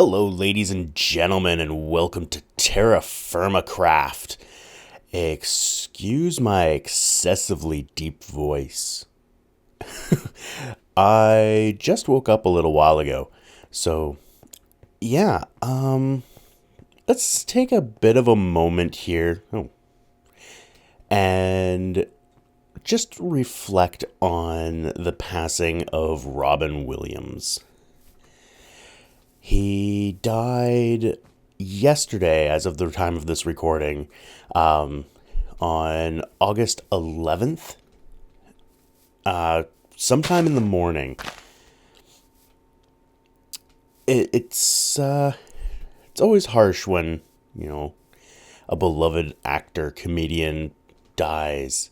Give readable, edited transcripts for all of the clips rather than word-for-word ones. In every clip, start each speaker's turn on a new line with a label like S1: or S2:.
S1: Hello, ladies and gentlemen, and welcome to TerraFirmaCraft. Excuse my excessively deep voice. I just woke up a little while ago, so yeah, let's take a bit of a moment here and just reflect on the passing of Robin Williams. He died yesterday, as of the time of this recording, on August 11th, sometime in the morning. It's always harsh when, a beloved actor, comedian dies.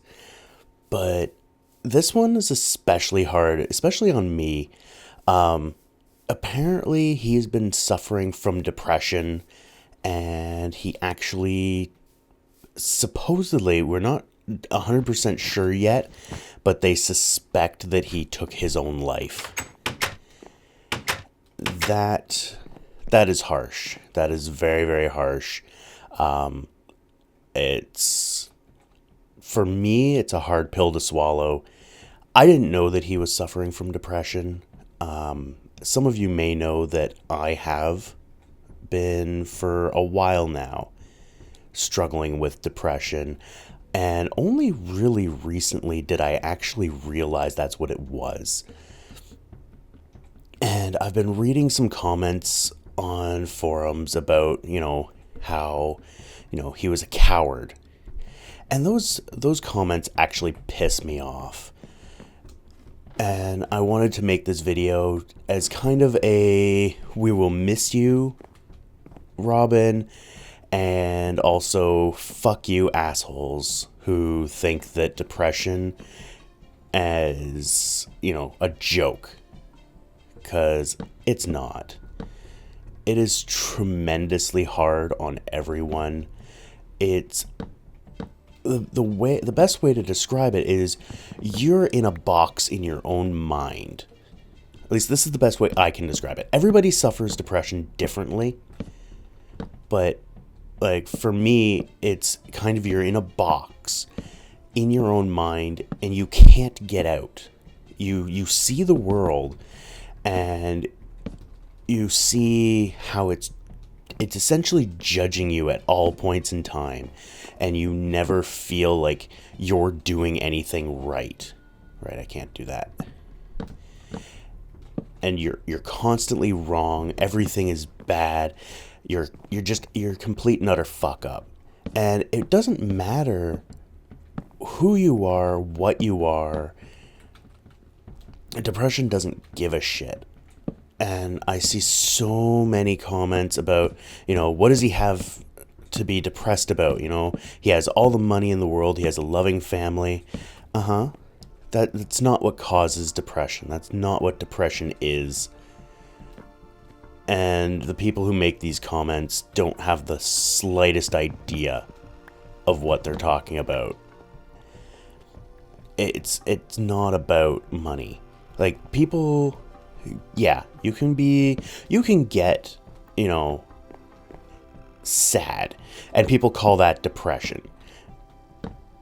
S1: But this one is especially hard, especially on me. Apparently, he's been suffering from depression, and he actually, supposedly, we're not 100% sure yet, but they suspect that he took his own life. That is harsh. That is very, very harsh. For me, it's a hard pill to swallow. I didn't know that he was suffering from depression. Some of you may know that I have been for a while now struggling with depression, and only really recently did I actually realize that's what it was. And I've been reading some comments on forums about, how, he was a coward. And those comments actually piss me off. And I wanted to make this video as kind of a we will miss you, Robin, and also fuck you assholes who think that depression is, a joke. Because it's not. It is tremendously hard on everyone. It's the best way to describe it is you're in a box in your own mind. At least this is the best way I can describe it. Everybody suffers depression differently, but for me, it's kind of you're in a box in your own mind and you can't get out. You see the world and you see how it's essentially judging you at all points in time, and you never feel like you're doing anything right. Right, I can't do that. And you're constantly wrong. Everything is bad. You're complete and utter fuck up. And it doesn't matter who you are, what you are. Depression doesn't give a shit. And I see so many comments about, what does he have to be depressed about? He has all the money in the world. He has a loving family. That's not what causes depression. That's not what depression is. And the people who make these comments don't have the slightest idea of what they're talking about. It's not about money. People... Yeah, you can get, sad, and people call that depression.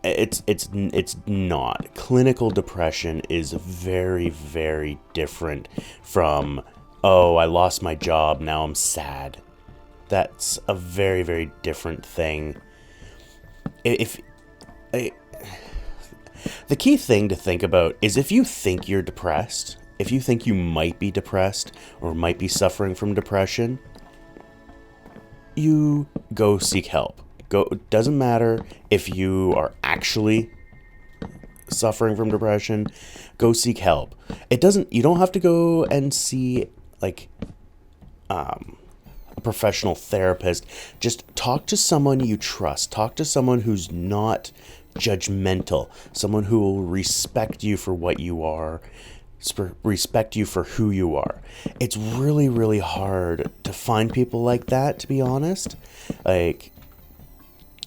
S1: It's not. Clinical depression is very, very different from, oh, I lost my job, now I'm sad. That's a very, very different thing. The key thing to think about is if you think you're depressed, if you think you might be depressed or might be suffering from depression, you go seek help. It doesn't matter if you are actually suffering from depression, go seek help. You don't have to go and see a professional therapist. Just talk to someone you trust. Talk to someone who's not judgmental, someone who will respect you for what you are, respect you for who you are. It's really, really hard to find people like that, to be honest.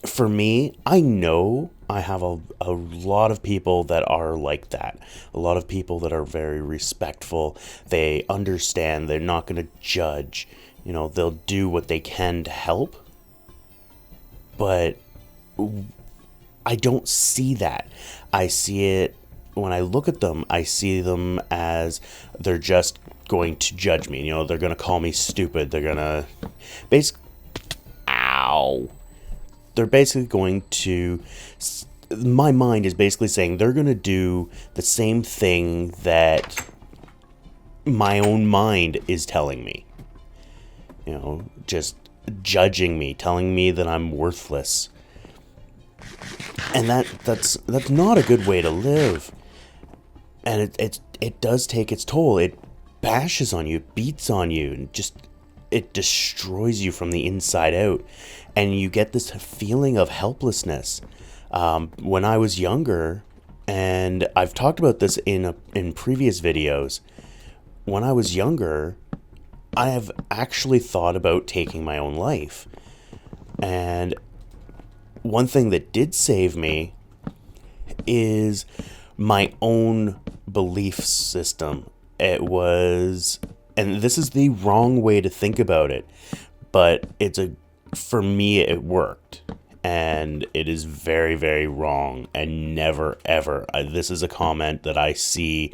S1: For me, I know I have a lot of people that are like that. A lot of people that are very respectful. They understand. They're not going to judge. they'll do what they can to help. But I don't see that. I see it when I look at them. I see them as they're just going to judge me. They're going to call me stupid. They're going to they're basically going to, my mind is basically saying they're going to do the same thing that my own mind is telling me. Just judging me, telling me that I'm worthless. And that's not a good way to live. And it does take its toll. It bashes on you, it beats on you, and just it destroys you from the inside out. And you get this feeling of helplessness. When I was younger, and I've talked about this in previous videos, when I was younger, I have actually thought about taking my own life. And one thing that did save me is my own belief system. It was, and this is the wrong way to think about it, but for me, it worked. And it is very, very wrong, and never, ever. This is a comment that I see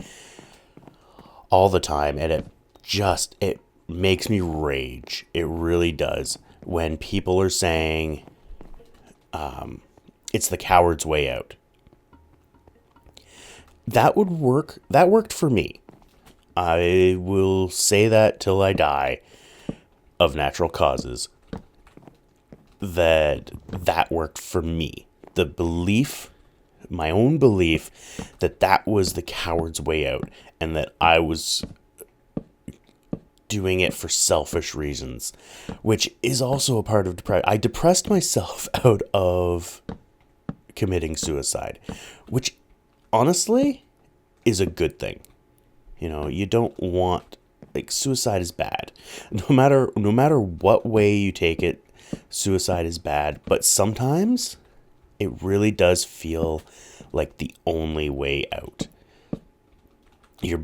S1: all the time, and it makes me rage. It really does. When people are saying, it's the coward's way out. That would work. That worked for me. I will say that till I die, of natural causes. That worked for me. The belief, my own belief, that was the coward's way out, and that I was doing it for selfish reasons, which is also a part of depression. I depressed myself out of committing suicide, which honestly is a good thing. You don't want, suicide is bad. No matter what way you take it, suicide is bad. But sometimes it really does feel like the only way out. You're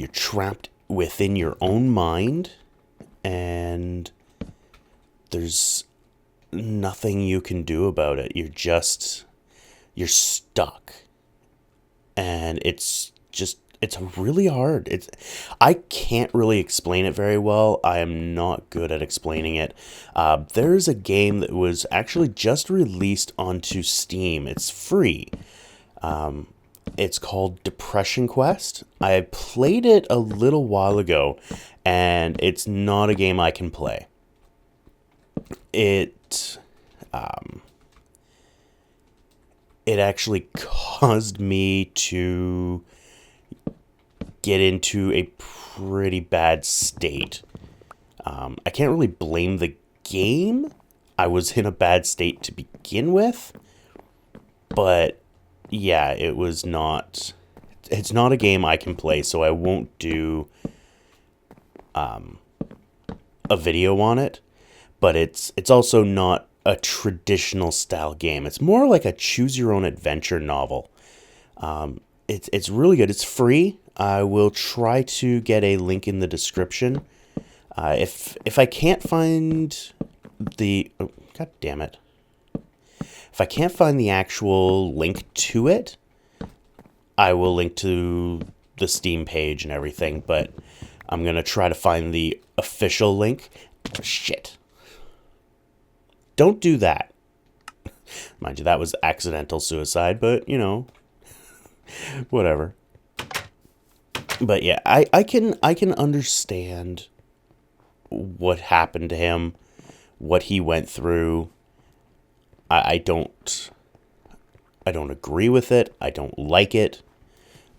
S1: trapped within your own mind, and there's nothing you can do about it. You're stuck. And it's really hard. I can't really explain it very well. I am not good at explaining it. There's a game that was actually just released onto Steam. It's free. It's called Depression Quest. I played it a little while ago, and it's not a game I can play. It actually caused me to get into a pretty bad state. I can't really blame the game. I was in a bad state to begin with, but yeah, it's not a game I can play, so I won't do a video on it. But it's also not a traditional style game. It's more like a choose your own adventure novel. It's really good. It's free. I will try to get a link in the description. If I can't find God damn it. If I can't find the actual link to it, I will link to the Steam page and everything, but I'm going to try to find the official link. Shit. Don't do that. Mind you, that was accidental suicide, but, whatever. But yeah, I can understand what happened to him, what he went through. I don't agree with it. I don't like it.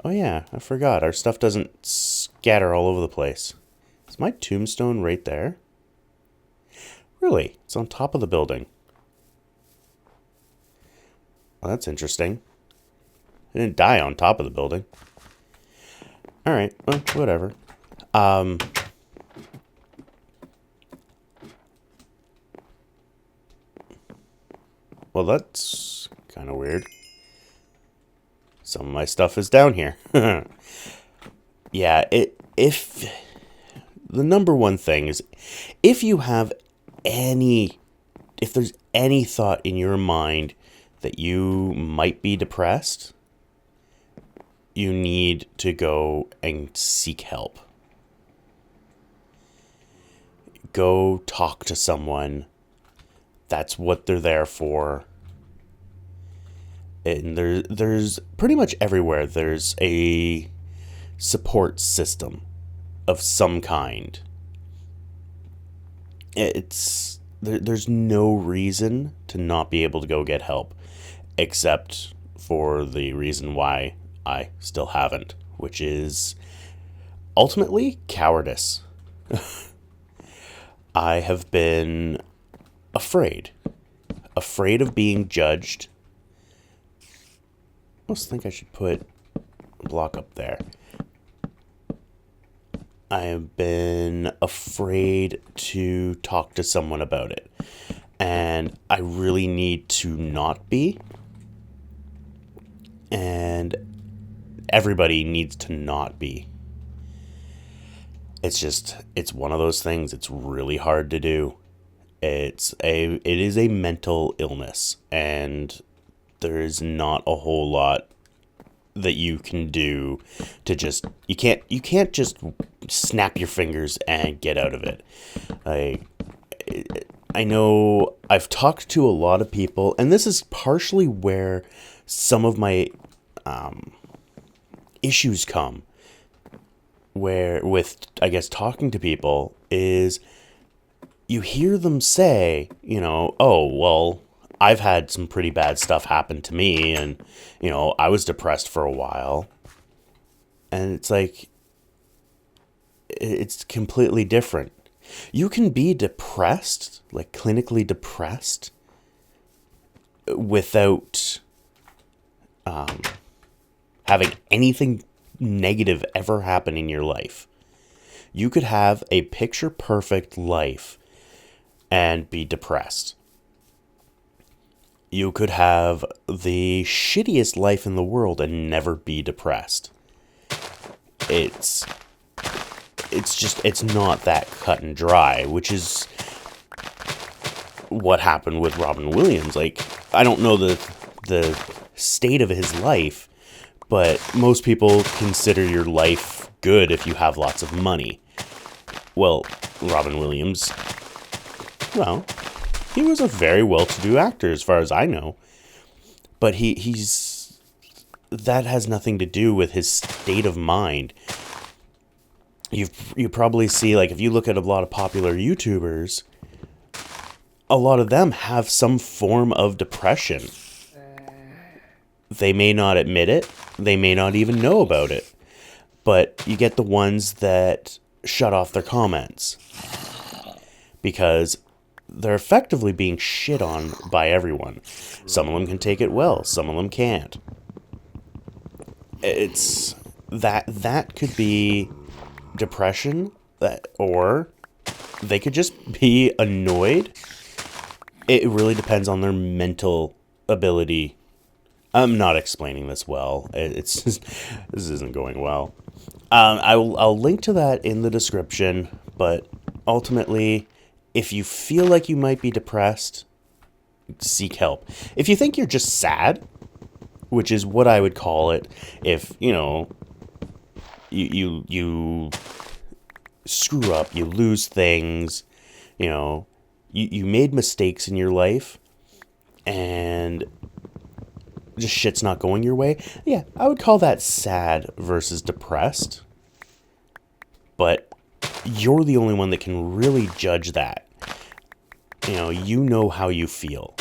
S1: Oh yeah, I forgot. Our stuff doesn't scatter all over the place. Is my tombstone right there? Really? It's on top of the building. Well, that's interesting. I didn't die on top of the building. Alright, well, whatever. Well, that's kind of weird. Some of my stuff is down here. Yeah, if the number one thing is, if you have if there's any thought in your mind that you might be depressed, you need to go and seek help. Go talk to someone. That's what they're there for. And there's pretty much everywhere there's a support system of some kind. There's no reason to not be able to go get help, except for the reason why I still haven't, which is ultimately cowardice. I have been afraid of being judged. I almost think I should put a block up there. I have been afraid to talk to someone about it. And I really need to not be. And everybody needs to not be. It's one of those things. It's really hard to do. It is a mental illness, and there is not a whole lot that you can do to just, you can't just snap your fingers and get out of it. I know I've talked to a lot of people, and this is partially where some of my issues come, where with, I guess, talking to people, is you hear them say, oh, well, I've had some pretty bad stuff happen to me, and, I was depressed for a while. And it's like, it's completely different. You can be depressed, like clinically depressed, without having anything negative ever happen in your life. You could have a picture perfect life and be depressed. You could have the shittiest life in the world and never be depressed. It's not that cut and dry, which is what happened with Robin Williams. Like, I don't know the state of his life, but most people consider your life good if you have lots of money. Well, Robin Williams, well, he was a very well-to-do actor as far as I know. But that has nothing to do with his state of mind. You probably see, like, if you look at a lot of popular YouTubers, a lot of them have some form of depression. They may not admit it. They may not even know about it. But you get the ones that shut off their comments because they're effectively being shit on by everyone. Some of them can take it well. Some of them can't. It's that could be depression, or they could just be annoyed. It really depends on their mental ability. I'm not explaining this well. It's just, this isn't going well. I'll link to that in the description, but ultimately, if you feel like you might be depressed, seek help. If you think you're just sad, which is what I would call it, if, you screw up, you lose things, you made mistakes in your life, and just shit's not going your way, yeah, I would call that sad versus depressed. But you're the only one that can really judge that. You know how you feel.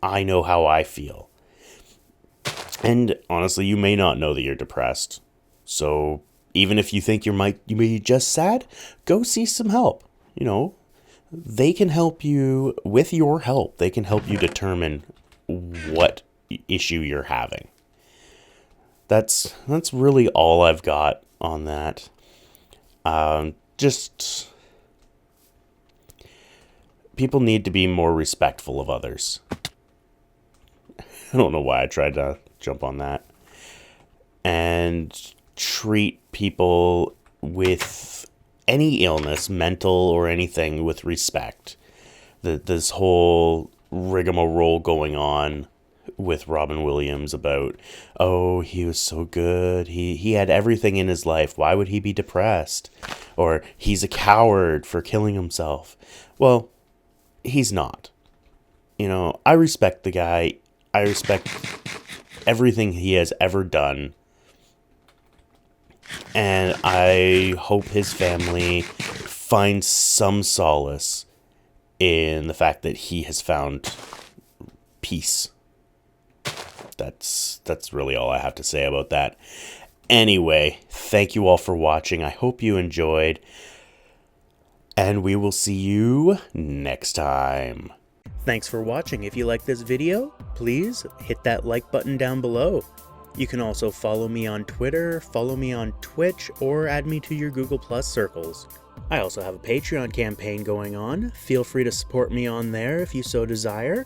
S1: I know how I feel. And honestly, you may not know that you're depressed. So even if you think you may be just sad, go see some help. They can help you with your help. They can help you determine what issue you're having. That's really all I've got on that. Just people need to be more respectful of others. I don't know why I tried to jump on that. And treat people with any illness, mental or anything, with respect. This whole rigmarole going on with Robin Williams about, oh, he was so good, he had everything in his life, why would he be depressed? Or he's a coward for killing himself. Well, he's not. You know, I respect the guy. I respect everything he has ever done. And I hope his family finds some solace in the fact that he has found peace. That's really all I have to say about that. Anyway, thank you all for watching. I hope you enjoyed. And we will see you next time. Thanks for watching. If you like this video, please hit that like button down below. You can also follow me on Twitter, follow me on Twitch, or add me to your Google Plus circles. I also have a Patreon campaign going on. Feel free to support me on there if you so desire.